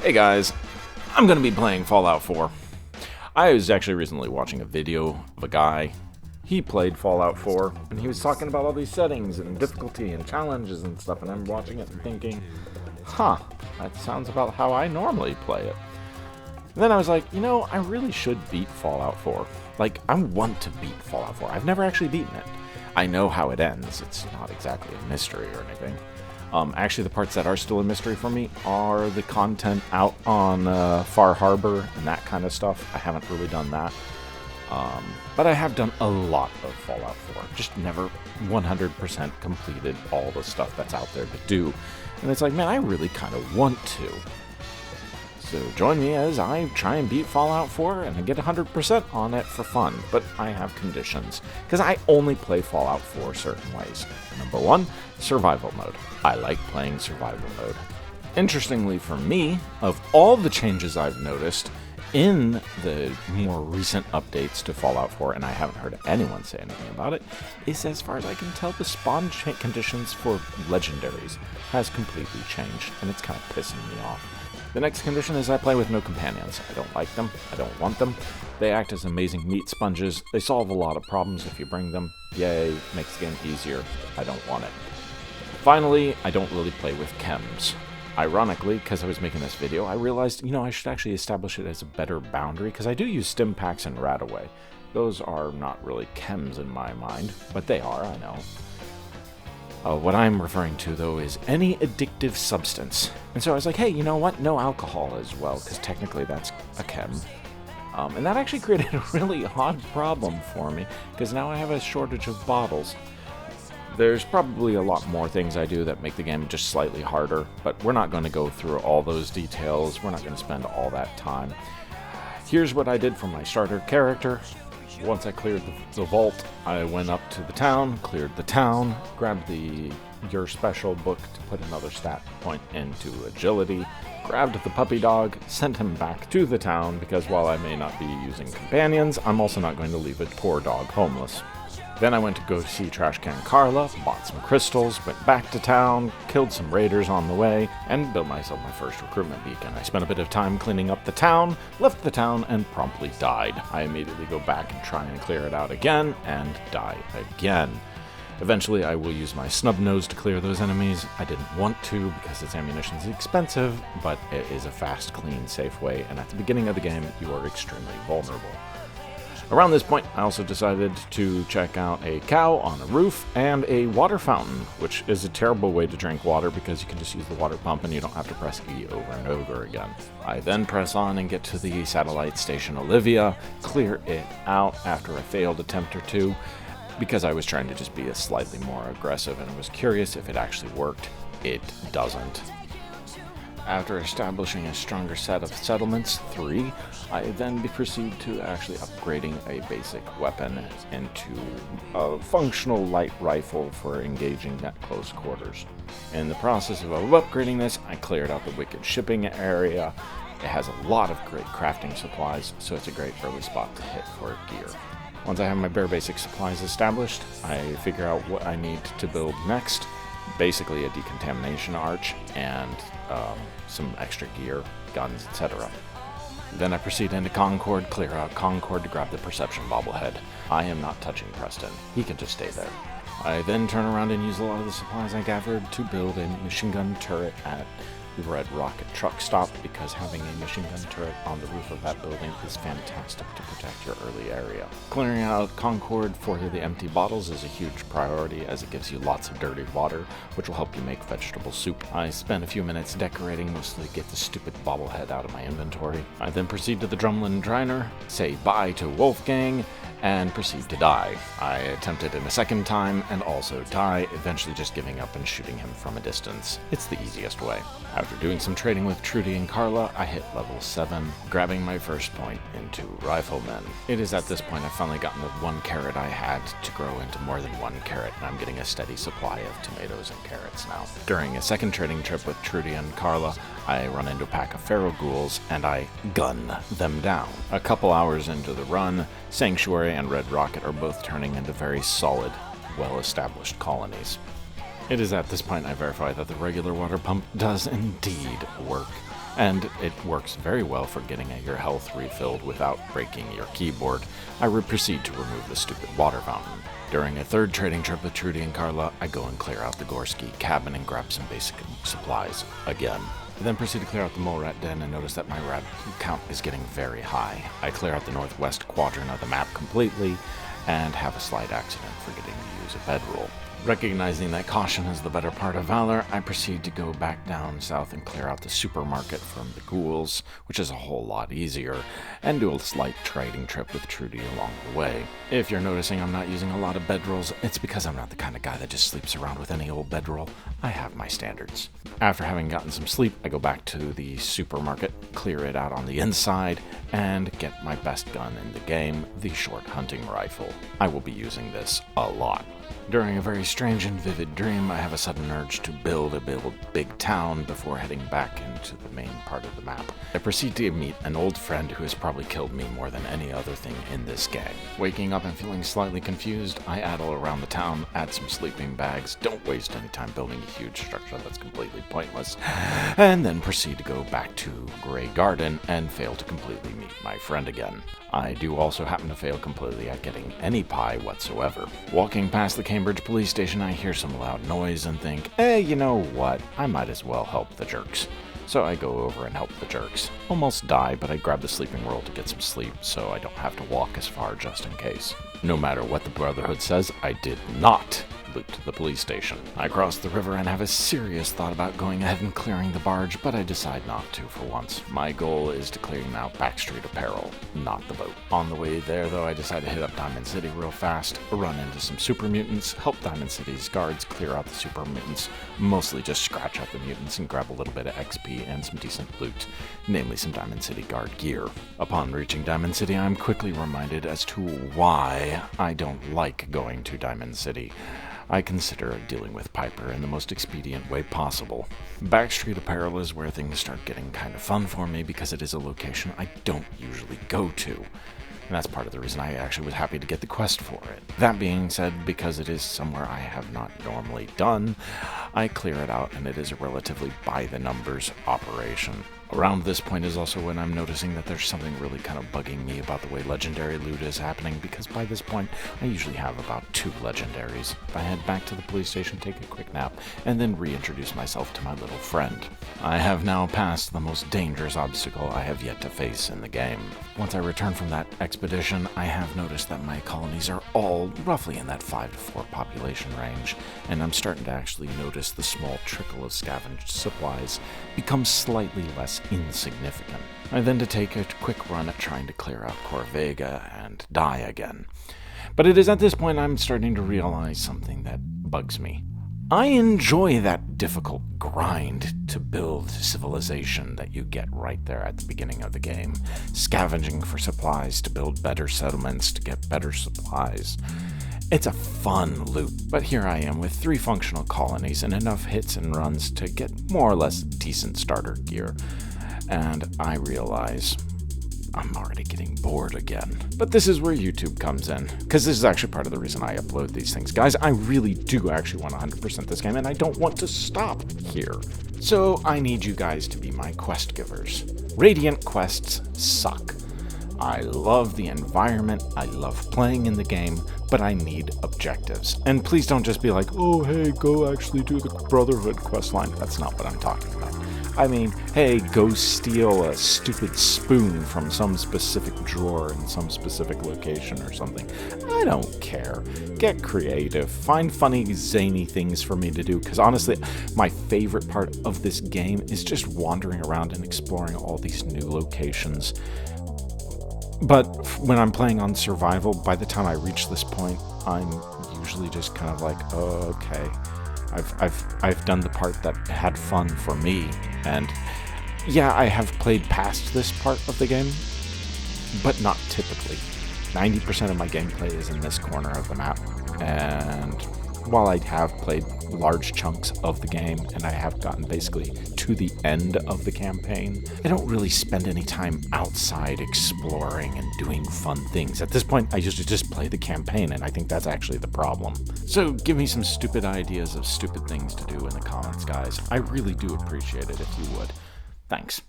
Hey guys, I'm going to be playing Fallout 4. I was actually recently watching a video of a guy. He played Fallout 4, and he was talking about all these settings and difficulty and challenges and stuff, and I'm watching it and thinking, that sounds about how I normally play it. And then I was like, I really should beat Fallout 4. Like, I want to beat Fallout 4. I've never actually beaten it. I know how it ends. It's not exactly a mystery or anything. Actually, the parts that are still a mystery for me are the content out on Far Harbor and that kind of stuff. I haven't really done that. But I have done a lot of Fallout 4. Just never 100% completed all the stuff that's out there to do. And it's like, man, I really kind of want to. So join me as I try and beat Fallout 4 and get 100% on it for fun. But I have conditions, because I only play Fallout 4 certain ways. Number 1, survival mode. I like playing survival mode. Interestingly for me, of all the changes I've noticed in the more recent updates to Fallout 4, and I haven't heard anyone say anything about it, is as far as I can tell, the spawn conditions for legendaries has completely changed, and it's kind of pissing me off. The next condition is I play with no companions. I don't like them. I don't want them. They act as amazing meat sponges. They solve a lot of problems if you bring them. Yay, makes the game easier. I don't want it. Finally, I don't really play with chems. Ironically, because I was making this video, I realized, I should actually establish it as a better boundary, because I do use Stimpaks and Radaway. Those are not really chems in my mind, but they are, I know. What I'm referring to, though, is any addictive substance. And so I was like, hey, you know what? No alcohol as well, because technically that's a chem. And that actually created a really odd problem for me, because now I have a shortage of bottles. There's probably a lot more things I do that make the game just slightly harder, but we're not going to go through all those details. We're not going to spend all that time. Here's what I did for my starter character. Once I cleared the vault, I went up to the town, cleared the town, grabbed the Your Special book to put another stat point into agility, grabbed the puppy dog, sent him back to the town, because while I may not be using companions, I'm also not going to leave a poor dog homeless. Then I went to go see Trashcan Carla, bought some crystals, went back to town, killed some raiders on the way, and built myself my first recruitment beacon. I spent a bit of time cleaning up the town, left the town, and promptly died. I immediately go back and try and clear it out again, and die again. Eventually, I will use my snub nose to clear those enemies. I didn't want to because its ammunition is expensive, but it is a fast, clean, safe way, and at the beginning of the game, you are extremely vulnerable. Around this point, I also decided to check out a cow on a roof and a water fountain, which is a terrible way to drink water because you can just use the water pump and you don't have to press E over and over again. I then press on and get to the satellite station Olivia, clear it out after a failed attempt or two, because I was trying to just be slightly more aggressive and was curious if it actually worked. It doesn't. After establishing a stronger set of settlements, 3, I then proceed to actually upgrading a basic weapon into a functional light rifle for engaging at close quarters. In the process of upgrading this, I cleared out the Wicked shipping area. It has a lot of great crafting supplies, so it's a great early spot to hit for gear. Once I have my bare basic supplies established, I figure out what I need to build next. Basically a decontamination arch and some extra gear, guns, etc. Then I proceed into Concord, clear out Concord to grab the Perception bobblehead. I am not touching Preston. He can just stay there. I then turn around and use a lot of the supplies I gathered to build a machine gun turret at the Red Rocket truck stop, because having a machine gun turret on the roof of that building is fantastic to protect your early area. Clearing out Concord for the empty bottles is a huge priority, as it gives you lots of dirty water, which will help you make vegetable soup. I spent a few minutes decorating, mostly to get the stupid bobblehead out of my inventory. I then proceed to the Drumlin Driner, say bye to Wolfgang, and proceed to die. I attempted it a second time and also die, eventually just giving up and shooting him from a distance. It's the easiest way. After doing some trading with Trudy and Carla, I hit level 7, grabbing my first point into Riflemen. It is at this point I've finally gotten the 1 carrot I had to grow into more than 1 carrot, and I'm getting a steady supply of tomatoes and carrots now. During a second trading trip with Trudy and Carla, I run into a pack of feral ghouls, and I gun them down. A couple hours into the run, Sanctuary and Red Rocket are both turning into very solid, well-established colonies. It is at this point I verify that the regular water pump does indeed work. and it works very well for getting your health refilled without breaking your keyboard. I would proceed to remove the stupid water fountain. During a third trading trip with Trudy and Carla, I go and clear out the Gorski cabin and grab some basic supplies again. I then proceed to clear out the mole rat den and notice that my rat count is getting very high. I clear out the northwest quadrant of the map completely and have a slight accident forgetting to use a bedroll. Recognizing that caution is the better part of valor, I proceed to go back down south and clear out the supermarket from the ghouls, which is a whole lot easier, and do a slight trading trip with Trudy along the way. If you're noticing I'm not using a lot of bedrolls, it's because I'm not the kind of guy that just sleeps around with any old bedroll. I have my standards. After having gotten some sleep, I go back to the supermarket, clear it out on the inside, and get my best gun in the game, the short hunting rifle. I will be using this a lot. During a very strange and vivid dream, I have a sudden urge to build a big town before heading back into the main part of the map. I proceed to meet an old friend who has probably killed me more than any other thing in this game. Waking up and feeling slightly confused, I addle around the town, add some sleeping bags, don't waste any time building a huge structure that's completely pointless, and then proceed to go back to Grey Garden and fail to completely meet my friend again. I do also happen to fail completely at getting any pie whatsoever. Walking past the Cambridge police station, I hear some loud noise and think, hey, you know what, I might as well help the jerks. So I go over and help the jerks. Almost die, but I grab the sleeping roll to get some sleep so I don't have to walk as far just in case. No matter what the Brotherhood says, I did not loot the police station. I cross the river and have a serious thought about going ahead and clearing the barge, but I decide not to for once. My goal is to clear out Backstreet Apparel, not the boat. On the way there, though, I decide to hit up Diamond City real fast, run into some super mutants, help Diamond City's guards clear out the super mutants, mostly just scratch out the mutants and grab a little bit of XP and some decent loot, namely some Diamond City guard gear. Upon reaching Diamond City, I'm quickly reminded as to why I don't like going to Diamond City. I consider dealing with Piper in the most expedient way possible. Backstreet Apparel is where things start getting kind of fun for me because it is a location I don't usually go to. And that's part of the reason I actually was happy to get the quest for it. That being said, because it is somewhere I have not normally done, I clear it out and it is a relatively by-the-numbers operation. Around this point is also when I'm noticing that there's something really kind of bugging me about the way legendary loot is happening, because by this point I usually have about 2 legendaries. I head back to the police station, take a quick nap, and then reintroduce myself to my little friend. I have now passed the most dangerous obstacle I have yet to face in the game. Once I return from that expedition, I have noticed that my colonies are all roughly in that 5 to 4 population range, and I'm starting to actually notice the small trickle of scavenged supplies become slightly less insignificant. I then to take a quick run at trying to clear out Corvega and die again. But it is at this point I'm starting to realize something that bugs me. I enjoy that difficult grind to build civilization that you get right there at the beginning of the game. Scavenging for supplies to build better settlements to get better supplies. It's a fun loop, but here I am with 3 functional colonies and enough hits and runs to get more or less decent starter gear. And I realize I'm already getting bored again. But this is where YouTube comes in, because this is actually part of the reason I upload these things. Guys, I really do actually want to 100% this game, and I don't want to stop here. So I need you guys to be my quest givers. Radiant quests suck. I love the environment, I love playing in the game, but I need objectives. And please don't just be like, oh hey, go actually do the Brotherhood questline. That's not what I'm talking about. I mean, hey, go steal a stupid spoon from some specific drawer in some specific location or something. I don't care. Get creative. Find funny, zany things for me to do, because honestly, my favorite part of this game is just wandering around and exploring all these new locations. But when I'm playing on survival, by the time I reach this point, I'm usually just kind of like, oh, okay. I've done the part that had fun for me, and yeah, I have played past this part of the game, but not typically. 90% of my gameplay is in this corner of the map, and while I have played large chunks of the game, and I have gotten basically to the end of the campaign, I don't really spend any time outside exploring and doing fun things. At this point, I usually just play the campaign, and I think that's actually the problem. So give me some stupid ideas of stupid things to do in the comments, guys. I really do appreciate it if you would. Thanks.